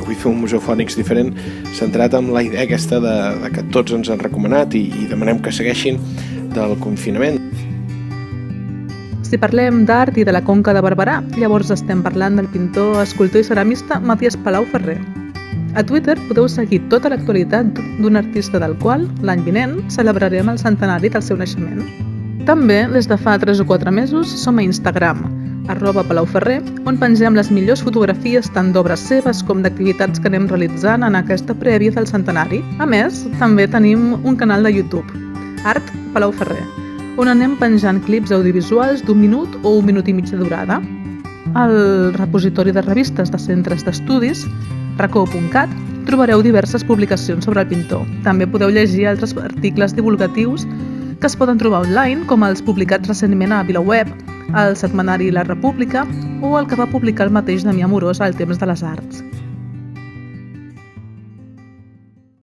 vull fer un Museu Fònix diferent, centrat en la idea aquesta de que tots ens han recomanat i demanem que segueixin del confinament. Si parlem d'art i de la Conca de Barberà, llavors estem parlant del pintor, escultor i ceramista Matías Palau Ferrer. A Twitter podeu seguir tota l'actualitat d'un artista del qual, l'any vinent, celebrarem el centenari del seu naixement. També, des de fa 3 o 4 mesos, som a Instagram, @PalauFerrer, on pengem les millors fotografies tant d'obres seves com d'activitats que anem realitzant en aquesta prèvia del centenari. A més, també tenim un canal de YouTube, Art Palau Ferrer, on anem penjant clips audiovisuals d'1 minut o 1 minut i mig de durada. Al repositori de revistes de centres d'estudis, racó.cat, trobareu diverses publicacions sobre el pintor. També podeu llegir altres articles divulgatius que es poden trobar online, com els publicats recentment a VilaWeb, el setmanari La República o el que va publicar el mateix Damià Amorós al Temps de les Arts.